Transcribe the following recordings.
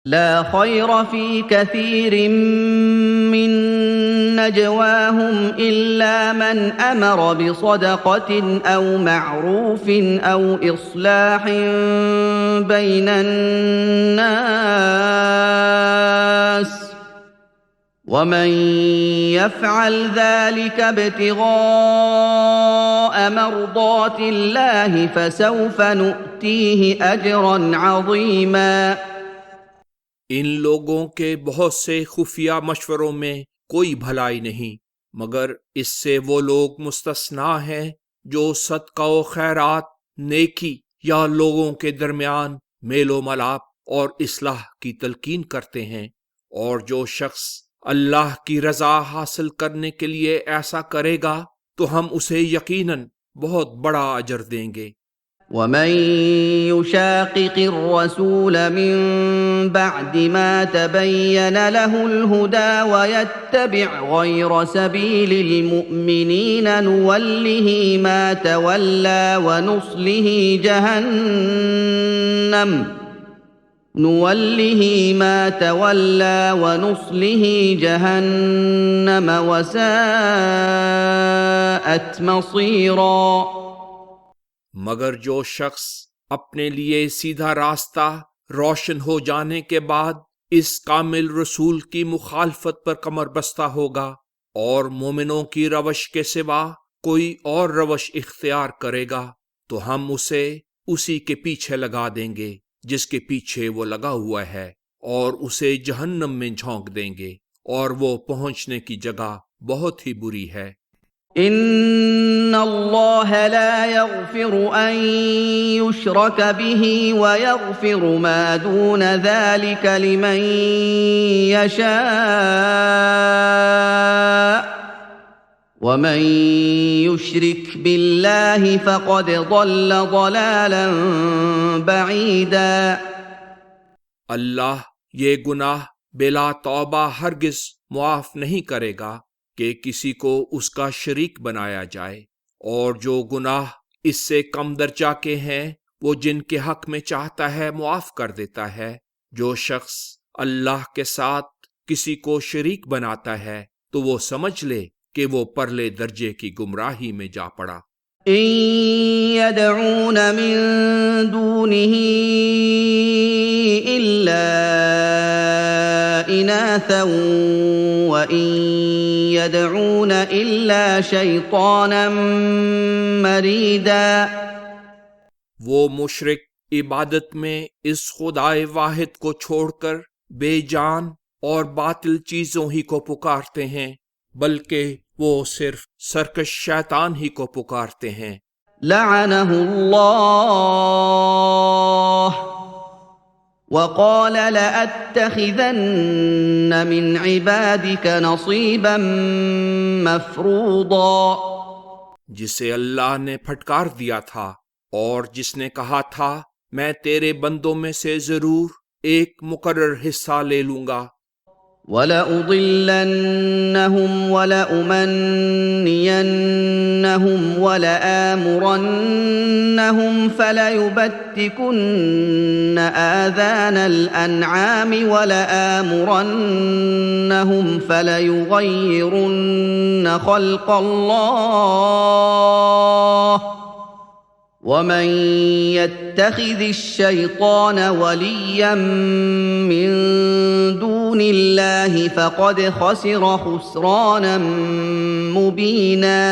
لا خير في كثير من نجواهم إلا من أمر بصدقة أو معروف أو إصلاح بين الناس ومن يفعل ذلك ابتغاء مرضات الله فسوف نؤتيه أجرا عظيما. ان لوگوں کے بہت سے خفیہ مشوروں میں کوئی بھلائی نہیں مگر اس سے وہ لوگ مستثنا ہیں جو صدقہ و خیرات، نیکی یا لوگوں کے درمیان میل و ملاپ اور اصلاح کی تلقین کرتے ہیں، اور جو شخص اللہ کی رضا حاصل کرنے کے لیے ایسا کرے گا تو ہم اسے یقیناً بہت بڑا اجر دیں گے۔ ومن يشاقق الرسول من بعد ما تبين له الهدى ويتبع غير سبيل المؤمنين نوله ما تولى ونصله جهنم وساءت مصيرا۔ مگر جو شخص اپنے لیے سیدھا راستہ روشن ہو جانے کے بعد اس کامل رسول کی مخالفت پر کمر بستہ ہوگا اور مومنوں کی روش کے سوا کوئی اور روش اختیار کرے گا تو ہم اسے اسی کے پیچھے لگا دیں گے جس کے پیچھے وہ لگا ہوا ہے، اور اسے جہنم میں جھونک دیں گے، اور وہ پہنچنے کی جگہ بہت ہی بری ہے۔ ان اللہ لا یغفر ان یشرک به ویغفر ما دون ذلك لمن یشاء ومن یشرک باللہ فقد ضل ضلالا بعیدا۔ اللہ یہ گناہ بلا توبہ ہرگز معاف نہیں کرے گا کہ کسی کو اس کا شریک بنایا جائے، اور جو گناہ اس سے کم درجہ کے ہیں وہ جن کے حق میں چاہتا ہے معاف کر دیتا ہے۔ جو شخص اللہ کے ساتھ کسی کو شریک بناتا ہے تو وہ سمجھ لے کہ وہ پرلے درجے کی گمراہی میں جا پڑا۔ ان يدعون من دونه الا اناثا وان يدعون الا شيطانا مريدا۔ وہ مشرک عبادت میں اس خدائے واحد کو چھوڑ کر بے جان اور باطل چیزوں ہی کو پکارتے ہیں، بلکہ وہ صرف سرکش شیطان ہی کو پکارتے ہیں۔ لعنه الله وقال لأتخذن من عبادك نصيبا مفروضا۔ جسے اللہ نے پھٹکار دیا تھا اور جس نے کہا تھا میں تیرے بندوں میں سے ضرور ایک مقرر حصہ لے لوں گا۔ وَلَأُضِلَّنَّهُمْ وَلَأُمَنِّيَنَّهُمْ وَلَآمُرَنَّهُمْ فَلَيُبَتِّكُنَّ آذَانَ الْأَنْعَامِ وَلَآمُرَنَّهُمْ فَلَيُغَيِّرُنَّ خَلْقَ اللَّهِ وَمَن يَتَّخِذِ الشَّيْطَانَ وَلِيًّا مِّن دُونِ اللَّهِ فَقَدْ خَسِرَ خُسْرَانًا مُّبِينًا۔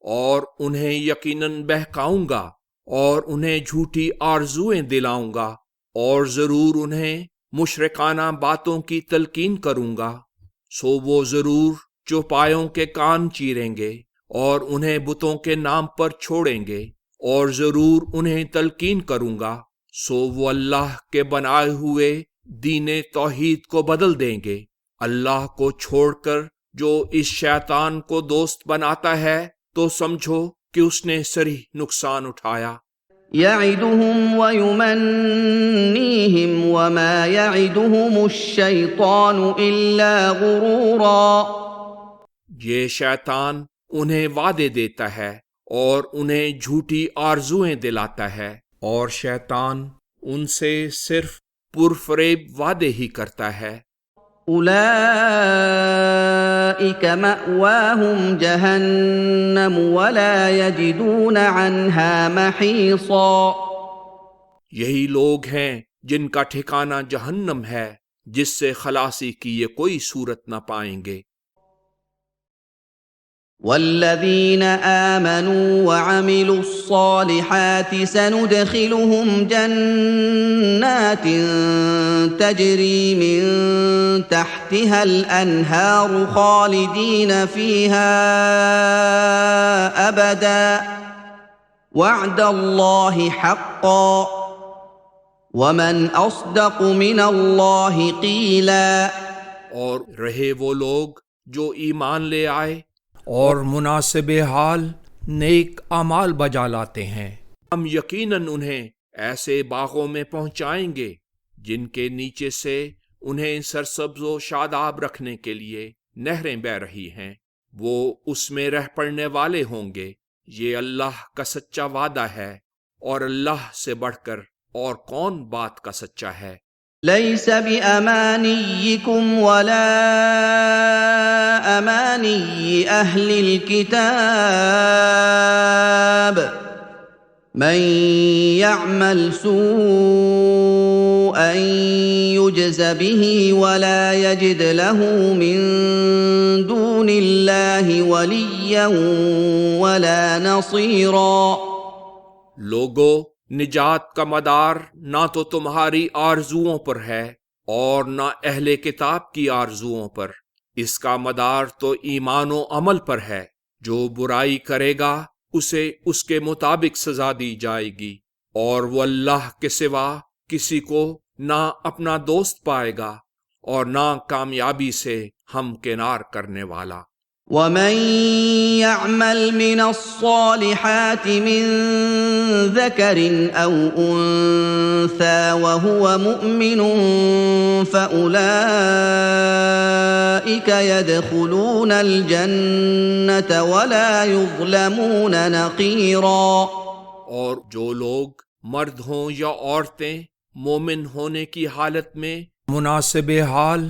اور انہیں یقیناً بہکاؤں گا اور انہیں جھوٹی آرزوئیں دلاؤں گا، اور ضرور انہیں مشرکانہ باتوں کی تلقین کروں گا، سو وہ ضرور چوپایوں کے کان چیریں گے اور انہیں بتوں کے نام پر چھوڑیں گے، اور ضرور انہیں تلقین کروں گا، سو وہ اللہ کے بنائے ہوئے دین توحید کو بدل دیں گے۔ اللہ کو چھوڑ کر جو اس شیطان کو دوست بناتا ہے تو سمجھو کہ اس نے صریح نقصان اٹھایا۔ يَعِدُهُمْ وَيُمَنِّيهِمْ وَمَا يَعِدُهُمُ الشَّيْطَانُ إِلَّا غُرُورًا۔ یہ شیطان انہیں وعدے دیتا ہے اور انہیں جھوٹی آرزوئیں دلاتا ہے، اور شیطان ان سے صرف پرفریب وعدے ہی کرتا ہے۔ أولئك مأواهم جهنم ولا يجدون عنها محيصا یہی لوگ ہیں جن کا ٹھکانہ جہنم ہے، جس سے خلاصی کی یہ کوئی صورت نہ پائیں گے۔ والذين آمنوا وعملوا الصالحات سندخلهم جنات تجري من تحتها الأنهار خالدين فيها أبدا وعد الله حقا ومن أصدق من الله قيلا۔ اور رہے وہ لوگ جو ایمان لے آئے اور مناسب حال نیک اعمال بجا لاتے ہیں، ہم یقیناً انہیں ایسے باغوں میں پہنچائیں گے جن کے نیچے سے انہیں سرسبز و شاداب رکھنے کے لیے نہریں بہہ رہی ہیں، وہ اس میں رہ پڑنے والے ہوں گے۔ یہ اللہ کا سچا وعدہ ہے، اور اللہ سے بڑھ کر اور کون بات کا سچا ہے۔ ليس بأمانيكم ولا أماني أهل الكتاب من يعمل سوءا يجز به ولا يجد له من دون الله وليا ولا نصيرا۔ لوگو، نجات کا مدار نہ تو تمہاری آرزوؤں پر ہے اور نہ اہل کتاب کی آرزوؤں پر، اس کا مدار تو ایمان و عمل پر ہے۔ جو برائی کرے گا اسے اس کے مطابق سزا دی جائے گی، اور وہ اللہ کے سوا کسی کو نہ اپنا دوست پائے گا اور نہ کامیابی سے ہمکنار کرنے والا۔ ومن يعمل من الصالحات من ذكر أو أنثى وهو مؤمن فأولئك يدخلون الجنة ولا يظلمون نقيرا۔ اور جو لوگ مرد ہوں یا عورتیں مومن ہونے کی حالت میں مناسب حال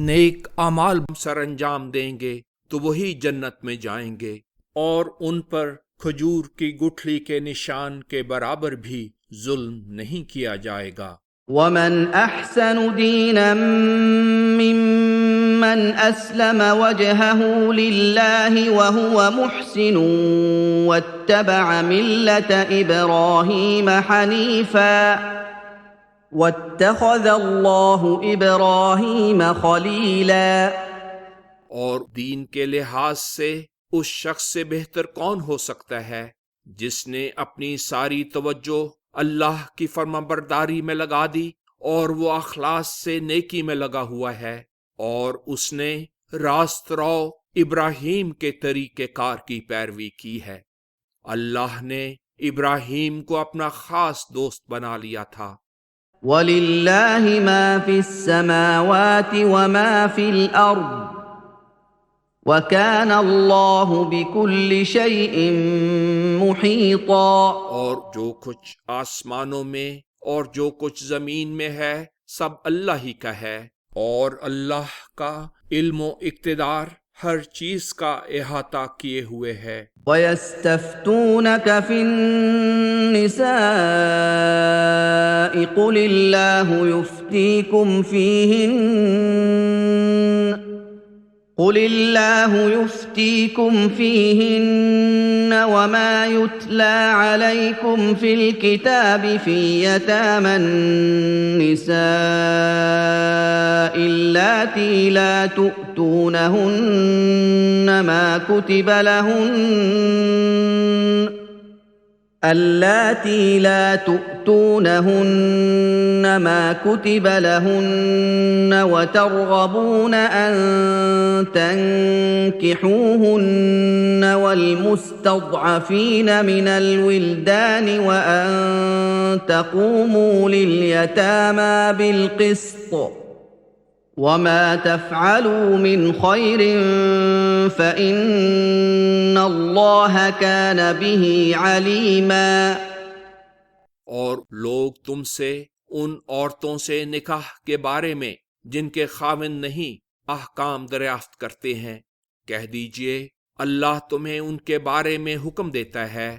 نیک اعمال سر انجام دیں گے تو وہی جنت میں جائیں گے، اور ان پر کھجور کی گٹھلی کے نشان کے برابر بھی ظلم نہیں کیا جائے گا۔ ومن احسن دینا ممن اسلم وجهه لله وهو محسن واتبع ملة ابراهيم حنيفا واتخذ الله ابراهيم خليلا۔ اور دین کے لحاظ سے اس شخص سے بہتر کون ہو سکتا ہے جس نے اپنی ساری توجہ اللہ کی فرما برداری میں لگا دی اور وہ اخلاص سے نیکی میں لگا ہوا ہے، اور اس نے راست رو ابراہیم کے طریقہ کار کی پیروی کی ہے۔ اللہ نے ابراہیم کو اپنا خاص دوست بنا لیا تھا۔ وَلِلَّهِ مَا فِي السَّمَاوَاتِ وَمَا فِي الْأَرْضِ وَكَانَ اللَّهُ بِكُلِّ شَيْءٍ مُحِيطًا۔ اور جو کچھ آسمانوں میں اور جو کچھ زمین میں ہے سب اللہ ہی کا ہے، اور اللہ کا علم و اقتدار ہر چیز کا احاطہ کیے ہوئے ہے۔ وَيَسْتَفْتُونَكَ فِي النِّسَاءِ قُلِ اللَّهُ يُفْتِيكُمْ فِيهِنَّ وَمَا يُتْلَى عَلَيْكُمْ فِي الْكِتَابِ فِي يَتَامَى النِّسَاءِ اللَّاتِي لا تؤتونهن ما كتب لهن وترغبون أن تنكحوهن والمستضعفين من الولدان وأن تقوموا لليتامى بالقسط وما تفعلوا من خير فإن الله كان به عليما۔ اور لوگ تم سے ان عورتوں سے نکاح کے بارے میں جن کے خاوند نہیں احکام دریافت کرتے ہیں، کہہ دیجئے اللہ تمہیں ان کے بارے میں حکم دیتا ہے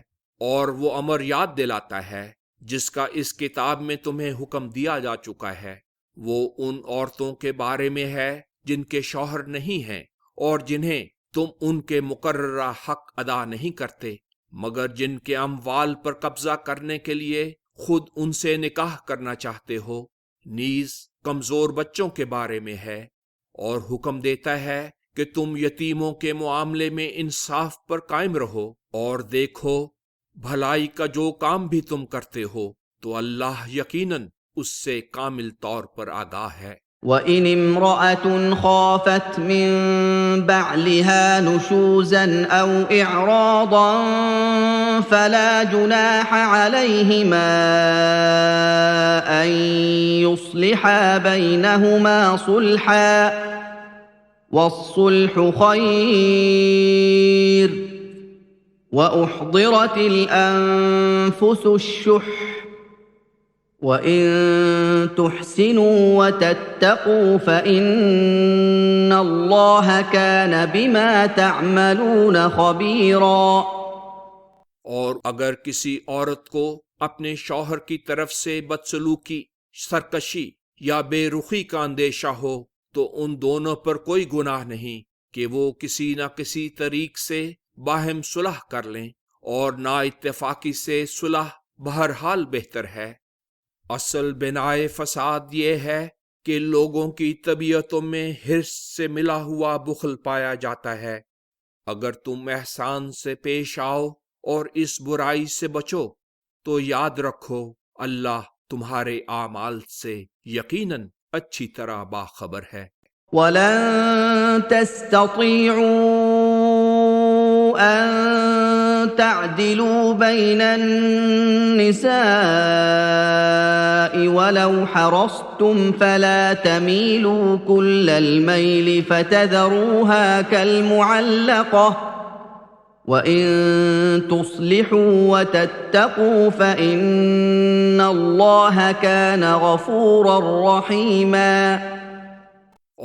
اور وہ امر یاد دلاتا ہے جس کا اس کتاب میں تمہیں حکم دیا جا چکا ہے۔ وہ ان عورتوں کے بارے میں ہے جن کے شوہر نہیں ہیں اور جنہیں تم ان کے مقررہ حق ادا نہیں کرتے، مگر جن کے اموال پر قبضہ کرنے کے لیے خود ان سے نکاح کرنا چاہتے ہو، نیز کمزور بچوں کے بارے میں ہے، اور حکم دیتا ہے کہ تم یتیموں کے معاملے میں انصاف پر قائم رہو، اور دیکھو بھلائی کا جو کام بھی تم کرتے ہو تو اللہ یقیناً اس سے کامل طور پر آگاہ ہے۔ وَإِنِ امْرَأَةٌ خَافَتْ مِن بَعْلِهَا نُشُوزًا أَوْ إِعْرَاضًا فَلَا جُنَاحَ عَلَيْهِمَا أَن يُصْلِحَا بَيْنَهُمَا صُلْحًا ۚ وَالصُّلْحُ خَيْرٌ ۗ وَأُحْضِرَتِ الْأَنفُسُ الشُّحَّ ۚ وَإِن تُحْسِنُوا وَتَتَّقُوا فَإِنَّ اللَّهَ كَانَ بِمَا تَعْمَلُونَ خَبِيرًا۔ اور اگر کسی عورت کو اپنے شوہر کی طرف سے بدسلوکی، سرکشی یا بے رخی کا اندیشہ ہو تو ان دونوں پر کوئی گناہ نہیں کہ وہ کسی نہ کسی طریق سے باہم صلح کر لیں، اور نا اتفاقی سے صلح بہرحال بہتر ہے۔ اصل بنائے فساد یہ ہے کہ لوگوں کی طبیعتوں میں حرص سے ملا ہوا بخل پایا جاتا ہے۔ اگر تم احسان سے پیش آؤ اور اس برائی سے بچو تو یاد رکھو اللہ تمہارے اعمال سے یقیناً اچھی طرح باخبر ہے۔ وَلَن تَسْتَطِيعُوا أَن تَعْدِلُوا بَيْنَ النِّسَاءِ وَلَوْ حَرَصْتُمْ فَلَا تَمِيلُوا كُلَّ الْمَيْلِ فَتَذَرُوهَا كَالْمُعَلَّقَةِ ۚ وَإِن تُصْلِحُوا وَتَتَّقُوا فَإِنَّ اللَّهَ كَانَ غَفُورًا رَّحِيمًا۔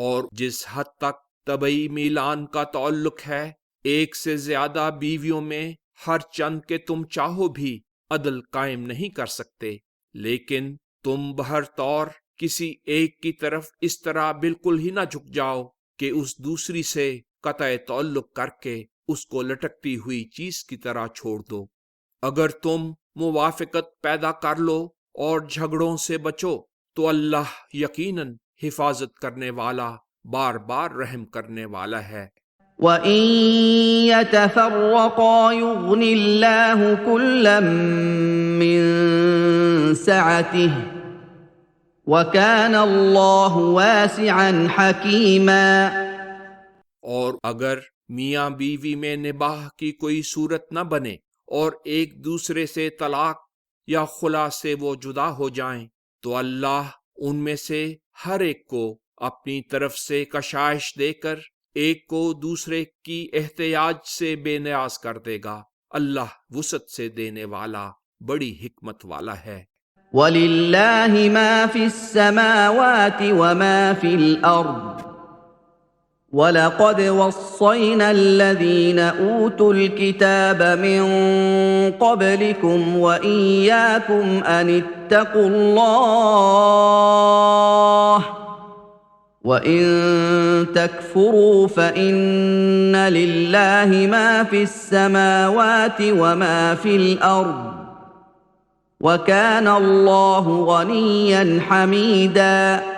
اور جس حد تک طبعی میلان کا تعلق ہے، ایک سے زیادہ بیویوں میں ہر چند کہ تم چاہو بھی عدل قائم نہیں کر سکتے، لیکن تم بہر طور کسی ایک کی طرف اس طرح بالکل ہی نہ جھک جاؤ کہ اس دوسری سے قطع تعلق کر کے اس کو لٹکتی ہوئی چیز کی طرح چھوڑ دو۔ اگر تم موافقت پیدا کر لو اور جھگڑوں سے بچو تو اللہ یقیناً حفاظت کرنے والا، بار بار رحم کرنے والا ہے۔ وَإِن يَتَفَرَّقَا يُغْنِ اللَّهُ كُلًّا مِّن سَعَتِهِ ۚ وَكَانَ اللَّهُ وَاسِعًا حَكِيمًا۔ اور اگر میاں بیوی میں نباہ کی کوئی صورت نہ بنے اور ایک دوسرے سے طلاق یا خلا سے وہ جدا ہو جائیں تو اللہ ان میں سے ہر ایک کو اپنی طرف سے کشائش دے کر ایک کو دوسرے کی احتیاج سے بے نیاز کر دے گا۔ اللہ وسعت سے دینے والا، بڑی حکمت والا ہے۔ وَلِلَّهِ مَا فِي السَّمَاوَاتِ وَمَا فِي الْأَرْضِ ۚ وَلَقَدْ وَصَّيْنَا الَّذِينَ أُوتُوا الْكِتَابَ مِن قَبْلِكُمْ وَإِيَّاكُمْ أَنِ اتَّقُوا اللَّهَ ۚ وَإِن تَكْفُرُوا فَإِنَّ لِلَّهِ مَا فِي السَّمَاوَاتِ وَمَا فِي الْأَرْضِ ۚ وَكَانَ اللَّهُ غَنِيًّا حَمِيدًا۔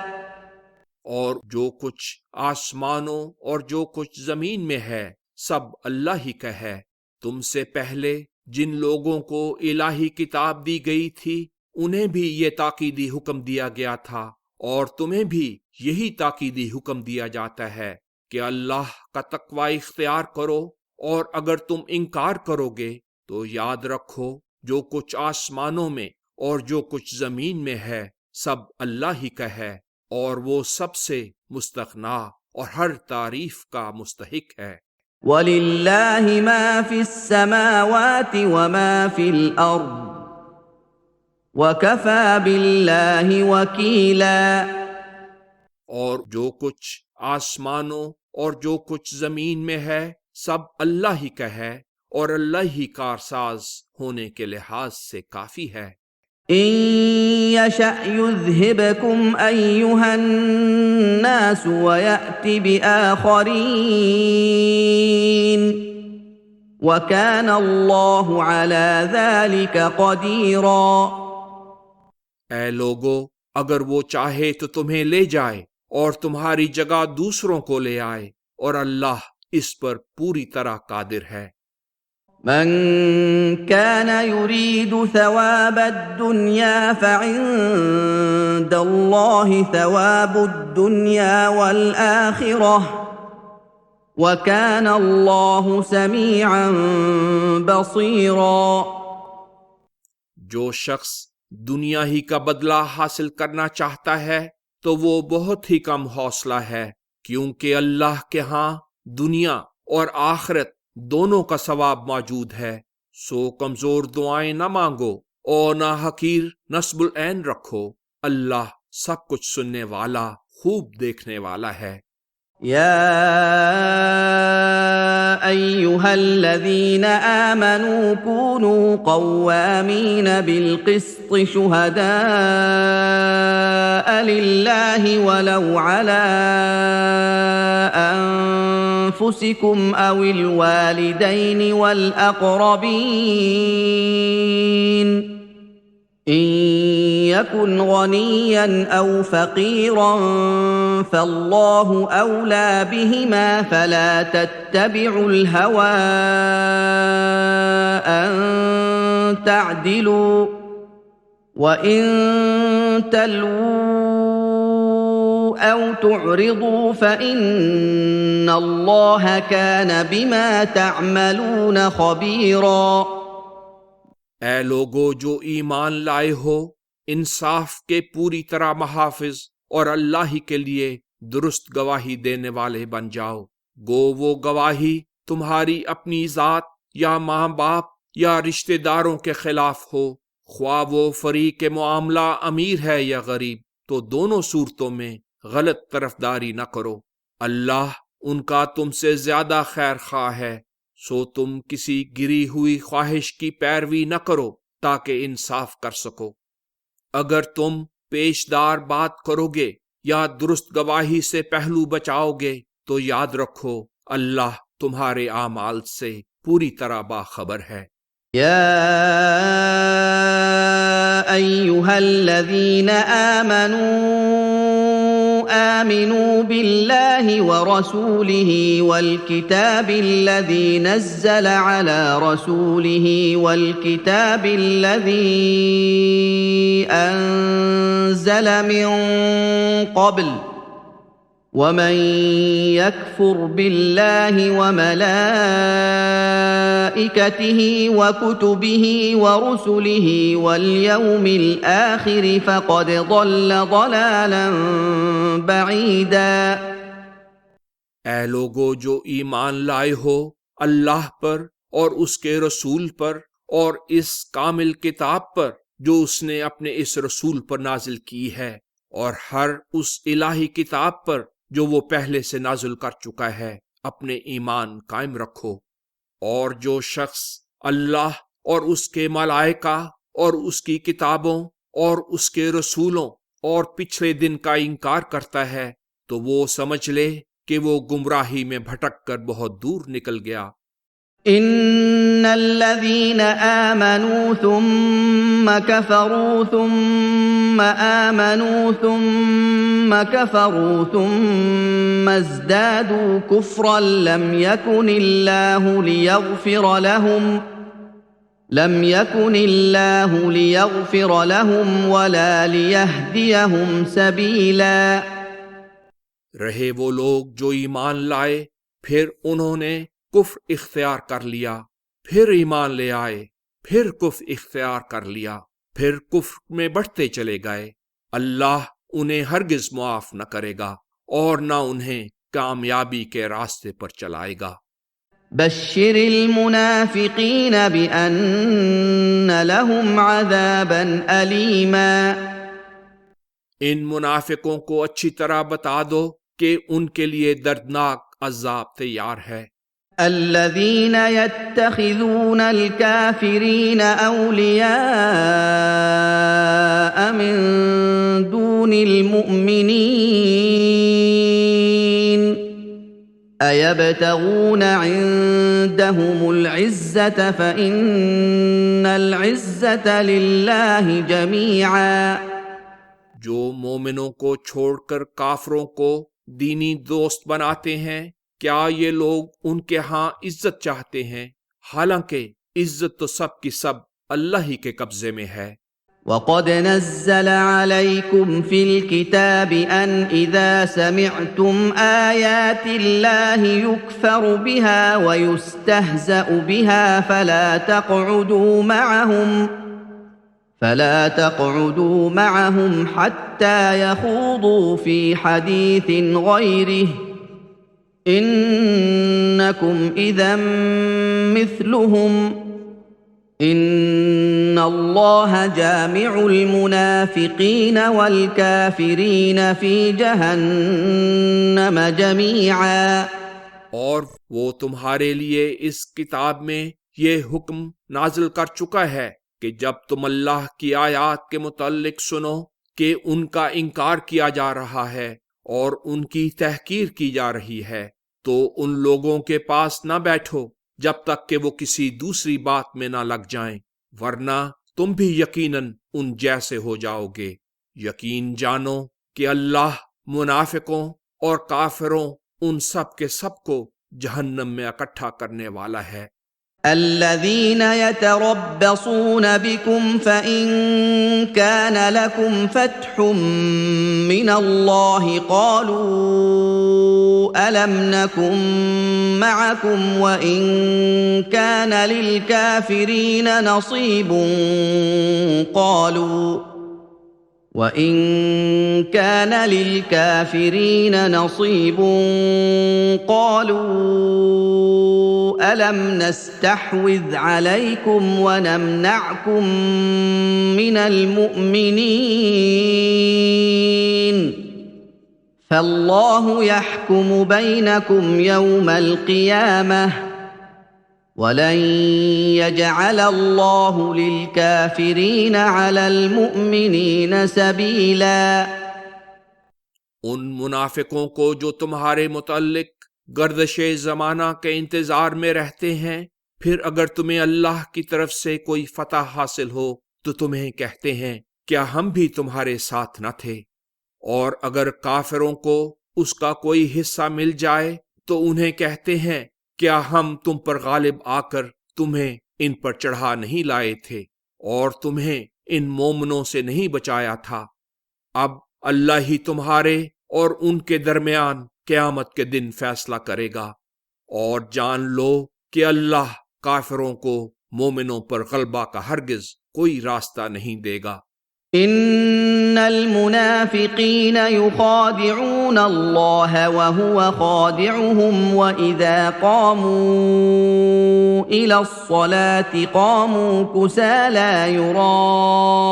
اور جو کچھ آسمانوں اور جو کچھ زمین میں ہے سب اللہ ہی کا ہے۔ تم سے پہلے جن لوگوں کو الہی کتاب دی گئی تھی انہیں بھی یہ تاکیدی حکم دیا گیا تھا، اور تمہیں بھی یہی تاکیدی حکم دیا جاتا ہے کہ اللہ کا تقوی اختیار کرو، اور اگر تم انکار کرو گے تو یاد رکھو جو کچھ آسمانوں میں اور جو کچھ زمین میں ہے سب اللہ ہی کا ہے، اور وہ سب سے مستغنا اور ہر تعریف کا مستحق ہے۔ وَلِلَّهِ مَا فِي السَّمَاوَاتِ وَمَا فِي الْأَرْضِ ۚ وَكَفَى بِاللَّهِ وَكِيلًا۔ اور جو کچھ آسمانوں اور جو کچھ زمین میں ہے سب اللہ ہی کا ہے، اور اللہ ہی کارساز ہونے کے لحاظ سے کافی ہے۔ إِن يَشَأْ يُذْهِبْكُمْ أَيُّهَا النَّاسُ وَيَأْتِ بِآخَرِينَ وَكَانَ اللَّهُ عَلَى ذَلِكَ قَدِيرًا۔ اے لوگو، اگر وہ چاہے تو تمہیں لے جائے اور تمہاری جگہ دوسروں کو لے آئے، اور اللہ اس پر پوری طرح قادر ہے۔ من كان يريد ثواب الدنيا فعند الله ثواب الدنيا والآخرة وكان الله سميعا بصيرا۔ جو شخص دنیا ہی کا بدلہ حاصل کرنا چاہتا ہے تو وہ بہت ہی کم حوصلہ ہے، کیونکہ اللہ کے ہاں دنیا اور آخرت دونوں کا ثواب موجود ہے۔ سو کمزور دعائیں نہ مانگو اور نہ حقیر نصب العین رکھو، اللہ سب کچھ سننے والا، خوب دیکھنے والا ہے۔ يا أيها الذين آمنوا كونوا قوامين بالقسط شهداء لله ولو على أنفسكم أو الوالدين والأقربين إن يكن غنيا أو فقيرا فالله أولى بهما فلا تتبعوا الهوى أن تعدلوا وإن تلووا أو تعرضوا فإن الله كان بما تعملون خبيرا۔ اے لوگو جو ایمان لائے ہو، انصاف کے پوری طرح محافظ اور اللہ ہی کے لیے درست گواہی دینے والے بن جاؤ، گو وہ گواہی تمہاری اپنی ذات یا ماں باپ یا رشتہ داروں کے خلاف ہو، خواہ وہ فریق معاملہ امیر ہے یا غریب، تو دونوں صورتوں میں غلط طرفداری نہ کرو، اللہ ان کا تم سے زیادہ خیر خواہ ہے۔ سو تم کسی گری ہوئی خواہش کی پیروی نہ کرو تاکہ انصاف کر سکو۔ اگر تم پیشدار بات کرو گے یا درست گواہی سے پہلو بچاؤ گے تو یاد رکھو اللہ تمہارے اعمال سے پوری طرح باخبر ہے۔ يا أيها الذين آمنوا بالله ورسوله والكتاب الذي نزل على رسوله والكتاب الذي أنزل من قبل ومن يكفر بالله وملائكته وكتبه ورسله واليوم الآخر فقد ضل ضلالا بعيدا۔ اے لوگو جو ایمان لائے ہو اللہ پر اور اس کے رسول پر اور اس کامل کتاب پر جو اس نے اپنے اس رسول پر نازل کی ہے، اور ہر اس الہی کتاب پر جو وہ پہلے سے نازل کر چکا ہے، اپنے ایمان قائم رکھو۔ اور جو شخص اللہ اور اس کے ملائکہ اور اس کی کتابوں اور اس کے رسولوں اور پچھلے دن کا انکار کرتا ہے تو وہ سمجھ لے کہ وہ گمراہی میں بھٹک کر بہت دور نکل گیا۔ ان الذين آمنوا ثم كفروا ثم آمنوا ثم كفروا ثم ازدادوا كفرا لم يكن الله ليغفر لهم ولا ليهديهم سبيلا۔ رہے وہ لوگ جو ایمان لائے پھر انہوں نے کفر اختیار کر لیا، پھر ایمان لے آئے، پھر کفر اختیار کر لیا، پھر کفر میں بڑھتے چلے گئے، اللہ انہیں ہرگز معاف نہ کرے گا اور نہ انہیں کامیابی کے راستے پر چلائے گا۔ بشر المنافقين بأن لهم عذابا أليما ان منافقوں کو اچھی طرح بتا دو کہ ان کے لیے دردناک عذاب تیار ہے۔ الذين يتخذون الكافرين أولياء من دون المؤمنين أيبتغون عندهم العزة فإن العزة لله جميعا جو مومنوں کو چھوڑ کر کافروں کو دینی دوست بناتے ہیں، کیا یہ لوگ ان کے ہاں عزت چاہتے ہیں؟ حالانکہ عزت تو سب کی سب اللہ ہی کے قبضے میں ہے۔ وَقَدْ نَزَّلَ عَلَيْكُمْ فِي الْكِتَابِ أَنْ إِذَا سَمِعْتُمْ آيَاتِ اللَّهِ يُكْفَرُ بِهَا وَيُسْتَهْزَأُ بِهَا فلا تقعدوا معهم حتى يخوضوا في حديث غيره إنكم إذا مثلهم إن الله جامع المنافقين والكافرين في جهنم جميعا اور وہ تمہارے لیے اس کتاب میں یہ حکم نازل کر چکا ہے کہ جب تم اللہ کی آیات کے متعلق سنو کہ ان کا انکار کیا جا رہا ہے اور ان کی تحقیر کی جا رہی ہے، تو ان لوگوں کے پاس نہ بیٹھو جب تک کہ وہ کسی دوسری بات میں نہ لگ جائیں، ورنہ تم بھی یقیناً ان جیسے ہو جاؤ گے۔ یقین جانو کہ اللہ منافقوں اور کافروں ان سب کے سب کو جہنم میں اکٹھا کرنے والا ہے۔ الذين يتربصون بكم فإن كان لكم فتح من الله قالوا ألم نكن معكم وإن كان للكافرين نصيب قالوا ألم نستحوذ عليكم ونمنعكم من المؤمنين فالله يحكم بينكم يوم القيامة وَلَن يَجْعَلَ اللَّهُ لِلْكَافِرِينَ عَلَى الْمُؤْمِنِينَ سَبِيلًا۔ ان منافقوں کو جو تمہارے متعلق گردش زمانہ کے انتظار میں رہتے ہیں، پھر اگر تمہیں اللہ کی طرف سے کوئی فتح حاصل ہو تو تمہیں کہتے ہیں کیا ہم بھی تمہارے ساتھ نہ تھے، اور اگر کافروں کو اس کا کوئی حصہ مل جائے تو انہیں کہتے ہیں کیا ہم تم پر غالب آ کر تمہیں ان پر چڑھا نہیں لائے تھے اور تمہیں ان مومنوں سے نہیں بچایا تھا۔ اب اللہ ہی تمہارے اور ان کے درمیان قیامت کے دن فیصلہ کرے گا، اور جان لو کہ اللہ کافروں کو مومنوں پر غلبہ کا ہرگز کوئی راستہ نہیں دے گا۔ ان المنافقین یخادعون اللہ وهو خادعهم واذا قاموا الى الصلاة قاموا كسالى يراءون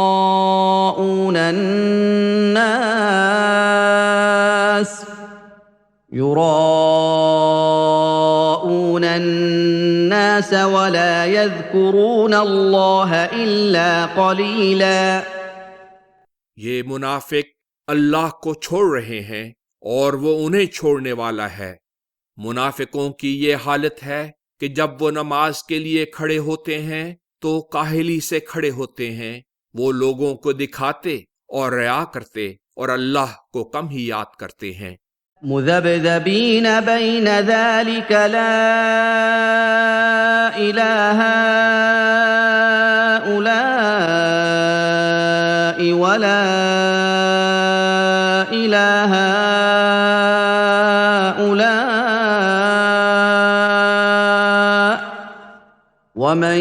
الناس ولا يذكرون الله الا قليلا۔ یہ منافق اللہ کو چھوڑ رہے ہیں اور وہ انہیں چھوڑنے والا ہے۔ منافقوں کی یہ حالت ہے کہ جب وہ نماز کے لیے کھڑے ہوتے ہیں تو کاہلی سے کھڑے ہوتے ہیں، وہ لوگوں کو دکھاتے اور ریا کرتے اور اللہ کو کم ہی یاد کرتے ہیں۔ مذبذبین بین ذلک لا الہ هؤلاء ولا الہ هؤلاء ومن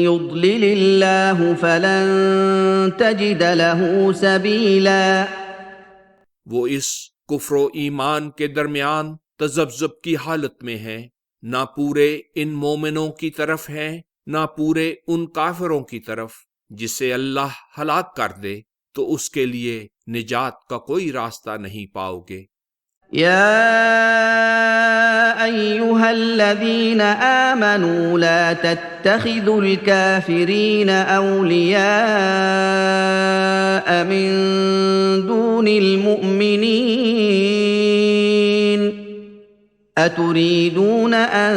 يضلل الله فلن تجد له سبيلا۔ وہ اس کفر و ایمان کے درمیان تذبذب کی حالت میں ہیں، نہ پورے ان مومنوں کی طرف ہیں نہ پورے ان کافروں کی طرف. جسے اللہ ہلاک کر دے تو اس کے لیے نجات کا کوئی راستہ نہیں پاؤ گے. يا ايها الذين امنوا لا تتخذوا الكافرين اولياء من دون المؤمنين اتريدون ان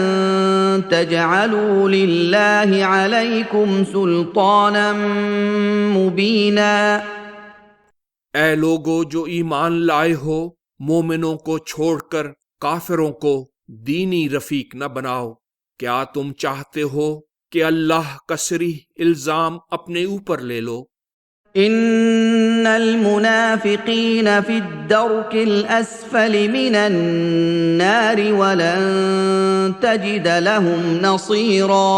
تجعلوا لله عليكم سلطانا مبينا. اے لوگو جو ایمان لائے ہو، مومنوں کو چھوڑ کر کافروں کو دینی رفیق نہ بناؤ. کیا تم چاہتے ہو کہ اللہ کا صریح الزام اپنے اوپر لے لو؟ ان المنافقین فی الدرک الاسفل من النار ولن تجد لهم نصیرا.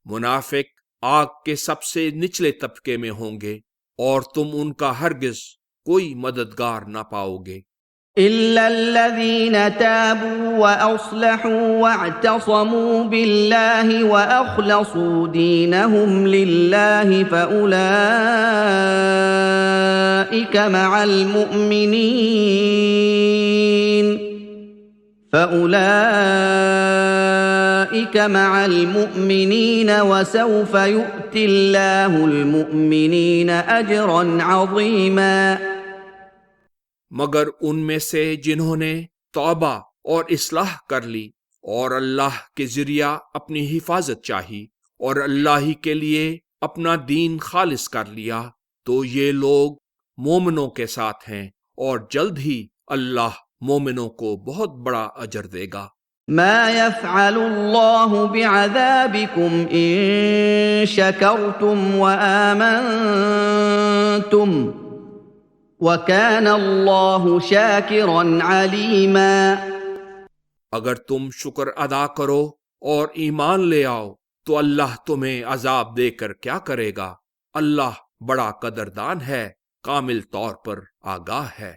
منافق آگ کے سب سے نچلے طبقے میں ہوں گے اور تم ان کا ہرگز کوئی مددگار نہ پاؤ گے. الا الذين تابوا واصلحوا واعتصموا بالله واخلصوا دينهم لله فاولئك مع المؤمنين وسوف يؤتي الله المؤمنين اجرا عظيما. مگر ان میں سے جنہوں نے توبہ اور اصلاح کر لی اور اللہ کے ذریعہ اپنی حفاظت چاہی اور اللہ ہی کے لیے اپنا دین خالص کر لیا، تو یہ لوگ مومنوں کے ساتھ ہیں اور جلد ہی اللہ مومنوں کو بہت بڑا اجر دے گا. ما يفعل الله بعذابكم ان شكرتم وآمنتم وَكَانَ اللَّهُ شَاكِرًا عَلِيمًا. اگر تم شکر ادا کرو اور ایمان لے آؤ تو اللہ تمہیں عذاب دے کر کیا کرے گا؟ اللہ بڑا قدردان ہے، کامل طور پر آگاہ ہے.